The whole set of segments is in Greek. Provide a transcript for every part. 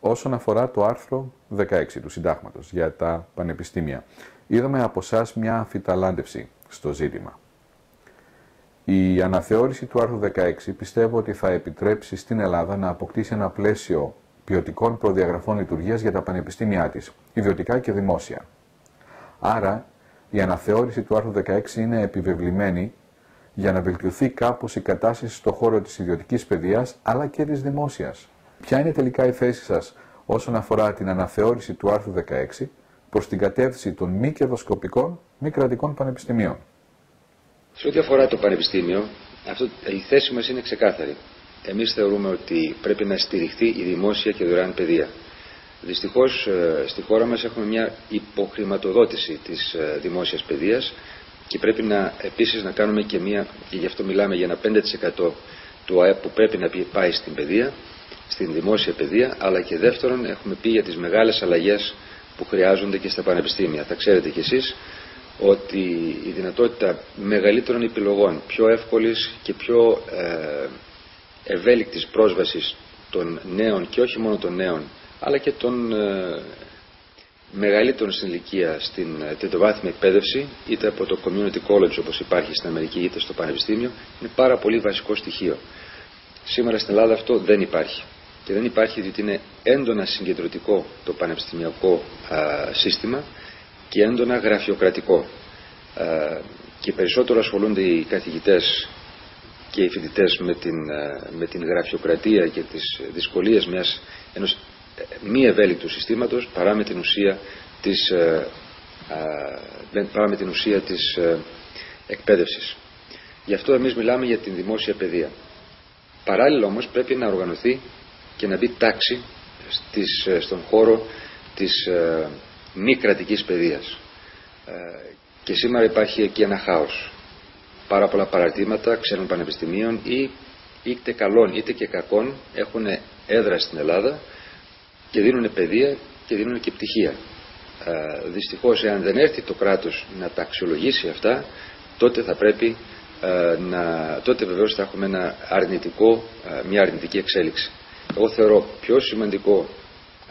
Όσον αφορά το άρθρο 16 του Συντάγματος για τα πανεπιστήμια, είδαμε από εσάς μια αμφιταλάντευση στο ζήτημα. Η αναθεώρηση του άρθρου 16 πιστεύω ότι θα επιτρέψει στην Ελλάδα να αποκτήσει ένα πλαίσιο ποιοτικών προδιαγραφών λειτουργίας για τα πανεπιστήμια της, ιδιωτικά και δημόσια. Άρα, η αναθεώρηση του άρθρου 16 είναι επιβεβλημένη για να βελτιωθεί κάπως η κατάσταση στον χώρο της ιδιωτικής παιδείας αλλά και της δημόσιας. Ποια είναι τελικά η θέση σας όσον αφορά την αναθεώρηση του άρθρου 16 προς την κατεύθυνση των μη κερδοσκοπικών, μη κρατικών πανεπιστημίων? Σε ό,τι αφορά το πανεπιστήμιο, η θέση μας είναι ξεκάθαρη. Εμείς θεωρούμε ότι πρέπει να στηριχθεί η δημόσια και δωρεάν παιδεία. Δυστυχώς, στη χώρα μας έχουμε μια υποχρηματοδότηση της δημόσιας παιδείας και πρέπει επίσης να κάνουμε και γι' αυτό μιλάμε για ένα 5% του ΑΕΠ που πρέπει να πάει στην παιδεία, στην δημόσια παιδεία, αλλά και δεύτερον έχουμε πει για τις μεγάλες αλλαγές που χρειάζονται και στα πανεπιστήμια. Θα ξέρετε κι εσείς ότι η δυνατότητα μεγαλύτερων επιλογών, πιο εύκολης και πιο ευέλικτης πρόσβασης των νέων και όχι μόνο των νέων, αλλά και των μεγαλύτερων στην ηλικία στην τριτοβάθμια εκπαίδευση, είτε από το community college όπως υπάρχει στην Αμερική, είτε στο πανεπιστήμιο, είναι πάρα πολύ βασικό στοιχείο. Σήμερα στην Ελλάδα αυτό δεν υπάρχει. Και δεν υπάρχει διότι είναι έντονα συγκεντρωτικό το πανεπιστημιακό σύστημα και έντονα γραφειοκρατικό. Και περισσότερο ασχολούνται οι καθηγητές και οι φοιτητές με την γραφειοκρατία και τις δυσκολίες ενός μη ευέλικτου συστήματος παρά με την ουσία της εκπαίδευσης. Γι' αυτό εμείς μιλάμε για την δημόσια παιδεία. Παράλληλα όμως πρέπει να οργανωθεί και να μπει τάξη στον χώρο της μη κρατικής παιδείας. Και σήμερα υπάρχει εκεί ένα χάος. Πάρα πολλά παραρτήματα ξένων πανεπιστημίων είτε καλών είτε και κακών έχουν έδρα στην Ελλάδα και δίνουν παιδεία και δίνουν και πτυχία. Δυστυχώς, εάν δεν έρθει το κράτος να τα αξιολογήσει αυτά, τότε θα πρέπει τότε βεβαίως θα έχουμε μια αρνητική εξέλιξη. Εγώ θεωρώ πιο σημαντικό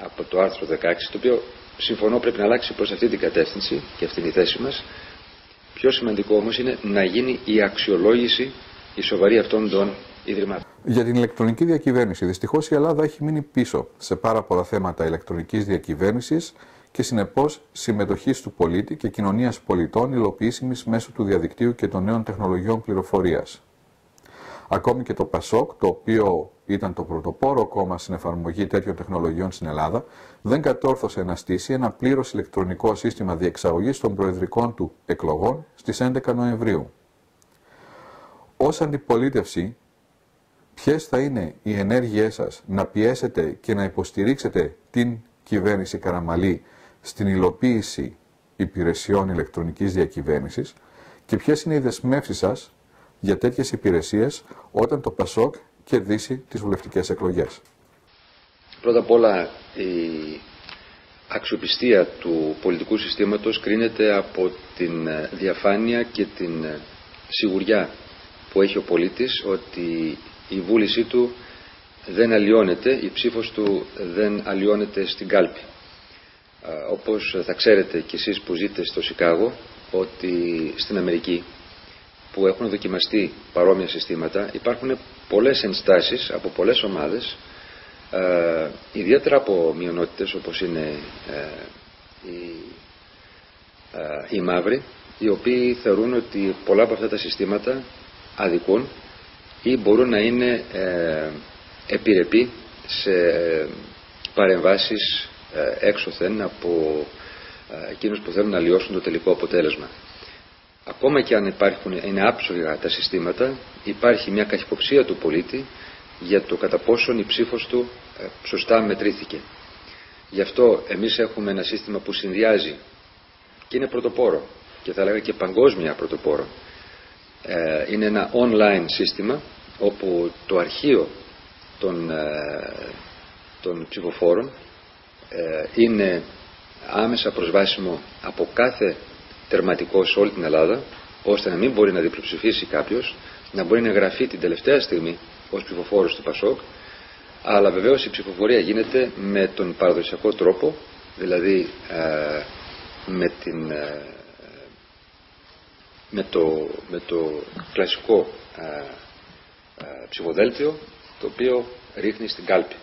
από το άρθρο 16, το οποίο συμφωνώ πρέπει να αλλάξει προς αυτή την κατεύθυνση και αυτή είναι η θέση μας. Πιο σημαντικό όμως είναι να γίνει η αξιολόγηση, η σοβαρή αυτών των ιδρυμάτων. Για την ηλεκτρονική διακυβέρνηση, δυστυχώς η Ελλάδα έχει μείνει πίσω σε πάρα πολλά θέματα ηλεκτρονικής διακυβέρνησης και συνεπώς συμμετοχής του πολίτη και κοινωνίας πολιτών υλοποιήσιμης μέσω του διαδικτύου και των νέων τεχνολογιών πληροφορίας. Ακόμη και το ΠΑΣΟΚ, το οποίο ήταν το πρωτοπόρο κόμμα στην εφαρμογή τέτοιων τεχνολογιών στην Ελλάδα, δεν κατόρθωσε να στήσει ένα πλήρως ηλεκτρονικό σύστημα διεξαγωγής των προεδρικών του εκλογών στις 11 Νοεμβρίου. Ως αντιπολίτευση, ποιες θα είναι οι ενέργειές σας να πιέσετε και να υποστηρίξετε την κυβέρνηση Καραμαλή στην υλοποίηση υπηρεσιών ηλεκτρονικής διακυβέρνησης και ποιες είναι οι δεσμεύσεις σας για τέτοιες υπηρεσίες όταν το ΠΑΣΟΚ κερδίσει τις βουλευτικές εκλογές? Πρώτα απ' όλα, η αξιοπιστία του πολιτικού συστήματος κρίνεται από την διαφάνεια και την σιγουριά που έχει ο πολίτης ότι η βούλησή του δεν αλλοιώνεται, η ψήφος του δεν αλλοιώνεται στην κάλπη. Όπως θα ξέρετε κι εσείς που ζείτε στο Σικάγο, ότι στην Αμερική που έχουν δοκιμαστεί παρόμοια συστήματα υπάρχουν πολλές ενστάσεις από πολλές ομάδες, ιδιαίτερα από μειονότητες όπως είναι οι μαύροι, οι οποίοι θεωρούν ότι πολλά από αυτά τα συστήματα αδικούν ή μπορούν να είναι επιρρεπεί σε παρεμβάσεις έξωθεν από εκείνους που θέλουν να αλλοιώσουν το τελικό αποτέλεσμα. Ακόμα και αν είναι άψογα τα συστήματα, υπάρχει μια καχυποψία του πολίτη για το κατά πόσον η ψήφος του σωστά μετρήθηκε. Γι' αυτό εμείς έχουμε ένα σύστημα που συνδυάζει και είναι πρωτοπόρο και θα λέγα και παγκόσμια πρωτοπόρο. Είναι ένα online σύστημα όπου το αρχείο των ψηφοφόρων είναι άμεσα προσβάσιμο από κάθε τερματικό σε όλη την Ελλάδα, ώστε να μην μπορεί να διπλοψηφίσει κάποιος, να μπορεί να εγγραφεί την τελευταία στιγμή ως ψηφοφόρος του ΠΑΣΟΚ Αλλά βεβαίως η ψηφοφορία γίνεται με τον παραδοσιακό τρόπο, δηλαδή με το κλασικό ψηφοδέλτιο, το οποίο ρίχνει στην κάλπη.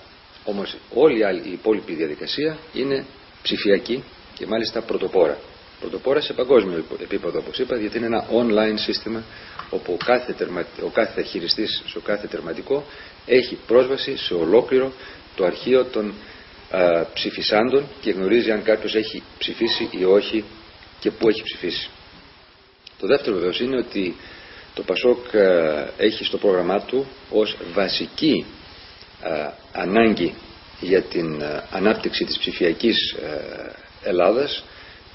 Όμως όλη η υπόλοιπη διαδικασία είναι ψηφιακή και μάλιστα πρωτοπόρα. Πρωτοπόρα σε παγκόσμιο επίπεδο, όπως είπα, γιατί είναι ένα online σύστημα όπου ο κάθε χειριστής στο κάθε τερματικό έχει πρόσβαση σε ολόκληρο το αρχείο των ψηφισάντων και γνωρίζει αν κάποιος έχει ψηφίσει ή όχι και πού έχει ψηφίσει. Το δεύτερο βεβαίως είναι ότι το ΠΑΣΟΚ έχει στο πρόγραμμά του ως βασική ανάγκη για την ανάπτυξη της ψηφιακής Ελλάδας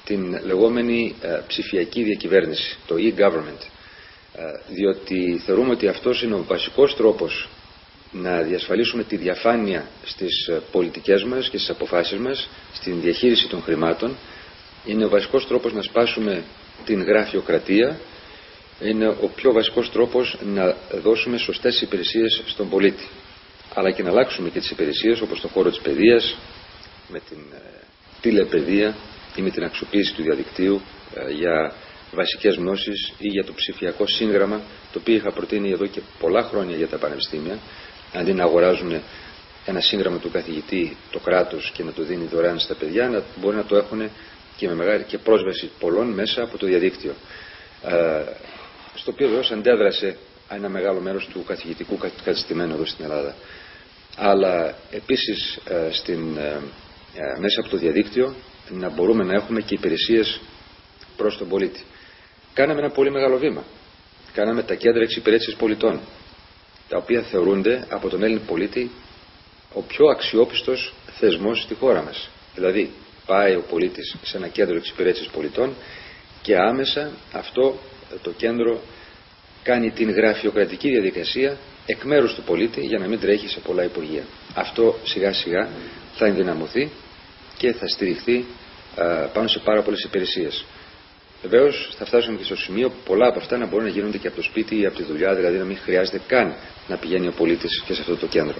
την λεγόμενη ψηφιακή διακυβέρνηση, το e-government, διότι θεωρούμε ότι αυτός είναι ο βασικός τρόπος να διασφαλίσουμε τη διαφάνεια στις πολιτικές μας και στις αποφάσεις μας, στην διαχείριση των χρημάτων. Είναι ο βασικός τρόπος να σπάσουμε την γραφειοκρατία, είναι ο πιο βασικός τρόπος να δώσουμε σωστές υπηρεσίες στον πολίτη, αλλά και να αλλάξουμε και τις υπηρεσίες όπως στον χώρο της παιδείας, με την τηλεπαιδεία ή με την αξιοποίηση του διαδικτύου για βασικές γνώσεις ή για το ψηφιακό σύγγραμμα, το οποίο είχα προτείνει εδώ και πολλά χρόνια για τα πανεπιστήμια, αντί να αγοράζουν ένα σύγγραμμα του καθηγητή το κράτος και να το δίνει δωρεάν στα παιδιά, να μπορεί να το έχουν και με μεγάλη και πρόσβαση πολλών μέσα από το διαδίκτυο. Στο οποίο βεβαίως αντέδρασε ένα μεγάλο μέρος του καθηγητικού κατεστημένου εδώ στην Ελλάδα. Αλλά επίσης μέσα από το διαδίκτυο να μπορούμε να έχουμε και υπηρεσίες προς τον πολίτη. Κάναμε ένα πολύ μεγάλο βήμα. Κάναμε τα κέντρα εξυπηρέτησης πολιτών, τα οποία θεωρούνται από τον Έλληνο πολίτη ο πιο αξιόπιστος θεσμός στη χώρα μας. Δηλαδή, πάει ο πολίτης σε ένα κέντρο εξυπηρέτησης πολιτών και άμεσα αυτό το κέντρο κάνει την γραφειοκρατική διαδικασία εκ μέρους του πολίτη για να μην τρέχει σε πολλά υπουργεία. Αυτό σιγά σιγά θα ενδυναμωθεί και θα στηριχθεί πάνω σε πάρα πολλές υπηρεσίες. Βεβαίως θα φτάσουμε και στο σημείο που πολλά από αυτά να μπορούν να γίνονται και από το σπίτι ή από τη δουλειά, δηλαδή να μην χρειάζεται καν να πηγαίνει ο πολίτης και σε αυτό το κέντρο.